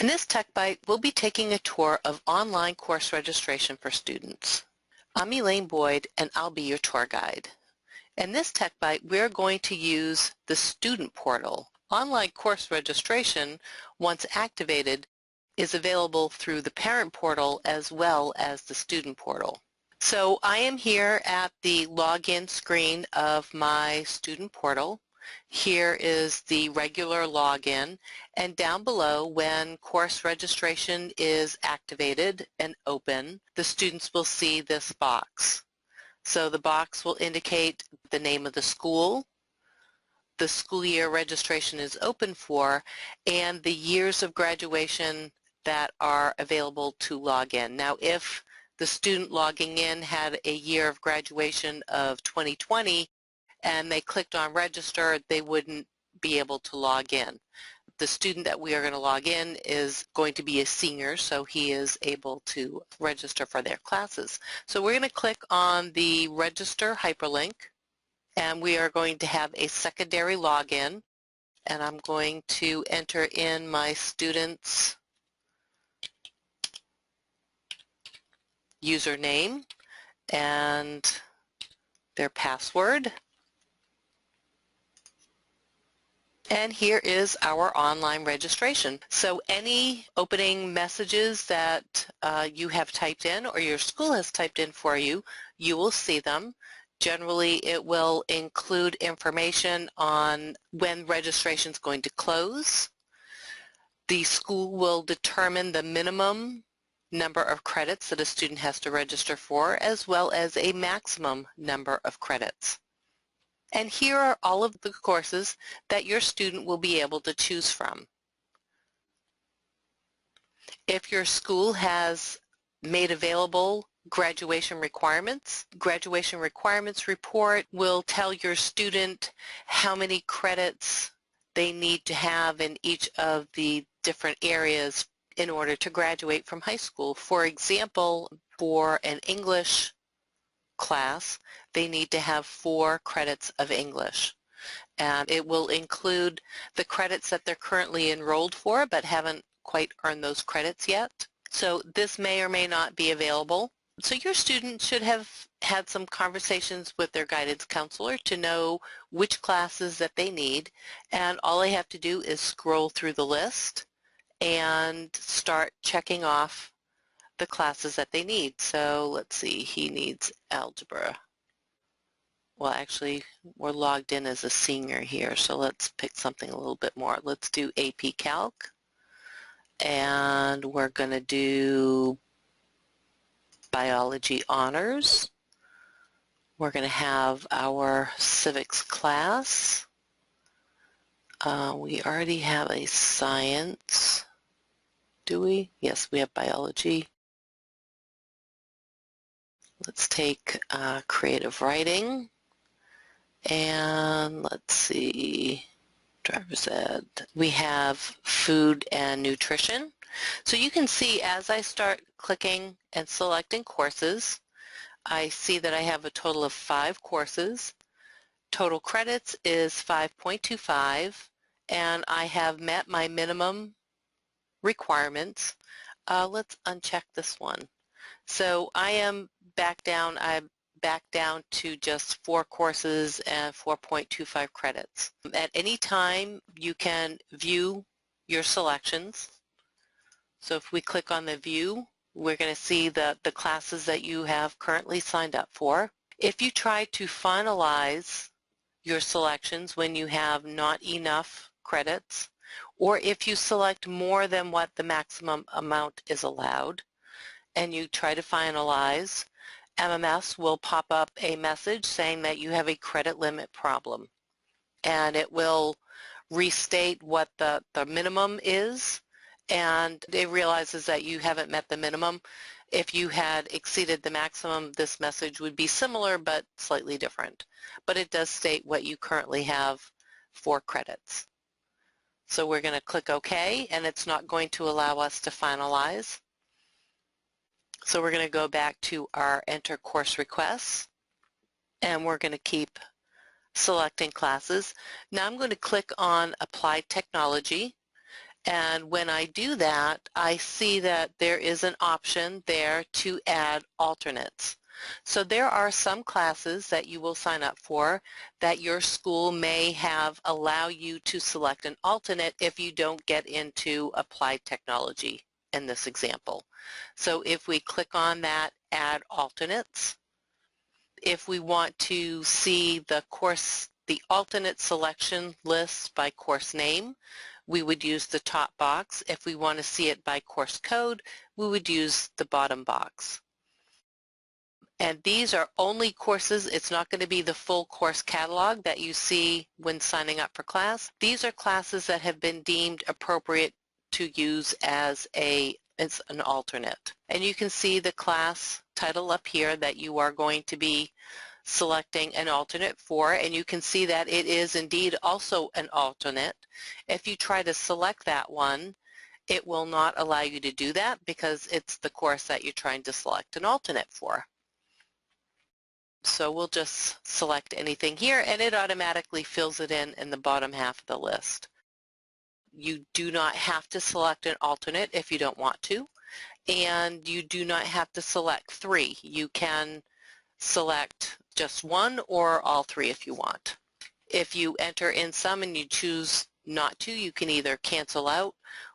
In this Tech Bite, we'll be taking a tour of online course registration for students. I'm Elaine Boyd, and I'll be your tour guide. In this Tech Bite, we're going to use the student portal. Online course registration, once activated, is available through the parent portal as well as the student portal. So I am here at the login screen of my student portal. Here is the regular login, and down below, when course registration is activated and open, the students will see this box. So the box will indicate the name of the school year registration is open for, and the years of graduation that are available to log in. Now, if the student logging in had a year of graduation of 2020 and they clicked on register, they wouldn't be able to log in. The student that we are going to log in is going to be a senior, so he is able to register for their classes. So we're going to click on the register hyperlink, and we are going to have a secondary login, and I'm going to enter in my student's username and their password. And here is our online registration. So any opening messages that you have typed in or your school has typed in for you, you will see them. Generally, it will include information on when registration is going to close. The school will determine the minimum number of credits that a student has to register for, as well as a maximum number of credits. And here are all of the courses that your student will be able to choose from. If your school has made available graduation requirements report will tell your student how many credits they need to have in each of the different areas in order to graduate from high school. For example, for an English class, they need to have 4 credits of English. And it will include the credits that they're currently enrolled for but haven't quite earned those credits yet. So this may or may not be available. So your student should have had some conversations with their guidance counselor to know which classes that they need, and all they have to do is scroll through the list and start checking off the classes that they need. So let's see, he needs algebra. Well, actually, we're logged in as a senior here, so let's pick something a little bit more. Let's do AP Calc, and we're going to do Biology Honors. We're going to have our Civics class. We already have a Science. Do we? Yes, we have Biology. Let's take Creative Writing. And let's see, driver's ed. We have Food and Nutrition. So you can see as I start clicking and selecting courses, I see that I have a total of 5 courses. Total credits is 5.25, and I have met my minimum requirements. Let's uncheck this one. So I am back down. I'm back down to just 4 courses and 4.25 credits. At any time, you can view your selections. So if we click on the view, we're going to see the classes that you have currently signed up for. If you try to finalize your selections when you have not enough credits, or if you select more than what the maximum amount is allowed, and you try to finalize, MMS will pop up a message saying that you have a credit limit problem, and it will restate what the minimum is, and it realizes that you haven't met the minimum. If you had exceeded the maximum, this message would be similar but slightly different, but it does state what you currently have for credits. So we're going to click OK, and it's not going to allow us to finalize. So we're going to go back to our Enter Course Requests, and we're going to keep selecting classes. Now I'm going to click on Applied Technology, And when I do that, I see that there is an option there to add alternates. So there are some classes that you will sign up for that your school may have allow you to select an alternate if you don't get into applied technology in this example. So if we click on that add alternates, if we want to see the alternate selection list by course name, we would use the top box. If we want to see it by course code, we would use the bottom box. And these are only courses. It's not going to be the full course catalog that you see when signing up for class. These are classes that have been deemed appropriate to use as an alternate. And you can see the class title up here that you are going to be selecting an alternate for, and you can see that it is indeed also an alternate. If you try to select that one, it will not allow you to do that because it's the course that you're trying to select an alternate for. So we'll just select anything here, and it automatically fills it in the bottom half of the list. You do not have to select an alternate if you don't want to, and you do not have to select 3. You can select just one or all 3 if you want. If you enter in some and you choose not to, you can either cancel out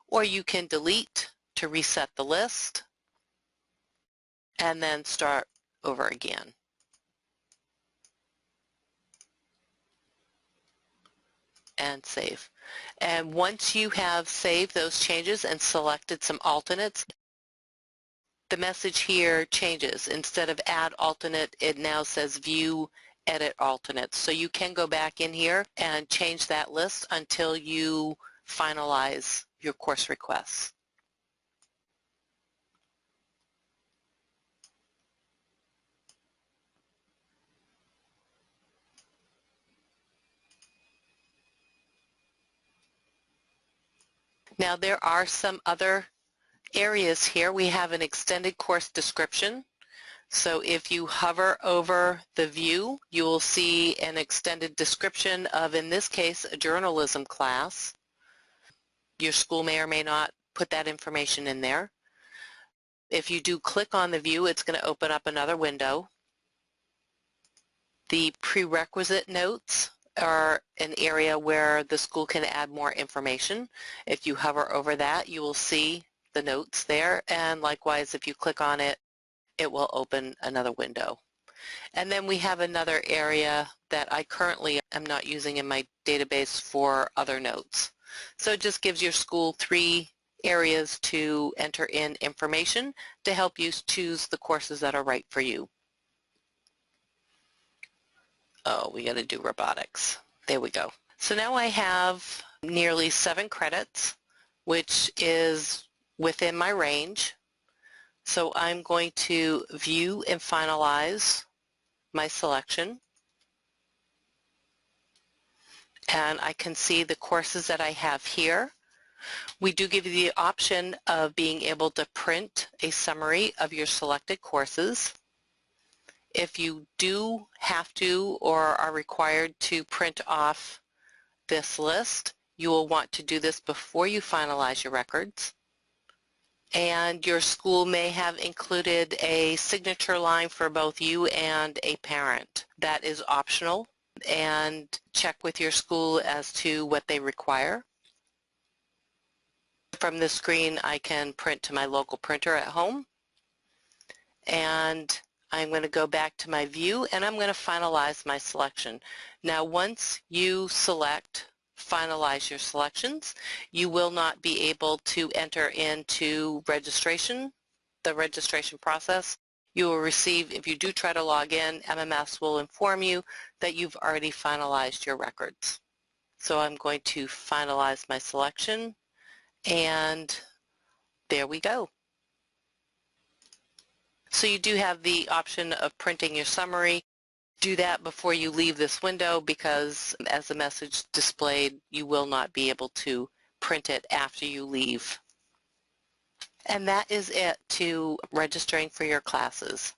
or you can delete to reset the list and then start over again. And save. And once you have saved those changes and selected some alternates, the message here changes. Instead of add alternate, it now says view edit alternates. So you can go back in here and change that list until you finalize your course requests. Now there are some other areas here. We have an extended course description. So if you hover over the view, you will see an extended description of, in this case, a journalism class. Your school may or may not put that information in there. If you do click on the view, it's going to open up another window. The prerequisite notes are an area where the school can add more information. If you hover over that, you will see the notes there, and likewise, if you click on it, it will open another window. And then we have another area that I currently am not using in my database for other notes. So it just gives your school 3 areas to enter in information to help you choose the courses that are right for you. Oh, we got to do robotics. There we go. So now I have nearly 7 credits, which is within my range. So I'm going to view and finalize my selection. And I can see the courses that I have here. We do give you the option of being able to print a summary of your selected courses. If you do have to or are required to print off this list, you will want to do this before you finalize your records. And your school may have included a signature line for both you and a parent. That is optional, and check with your school as to what they require. From this screen, I can print to my local printer at home, and I'm going to go back to my view and I'm going to finalize my selection. Now once you finalize your selections, you will not be able to enter into the registration process. You will receive, if you do try to log in, MMS will inform you that you've already finalized your records. So I'm going to finalize my selection, and there we go. So you do have the option of printing your summary. Do that before you leave this window, because as the message displayed, you will not be able to print it after you leave. And that is it to registering for your classes.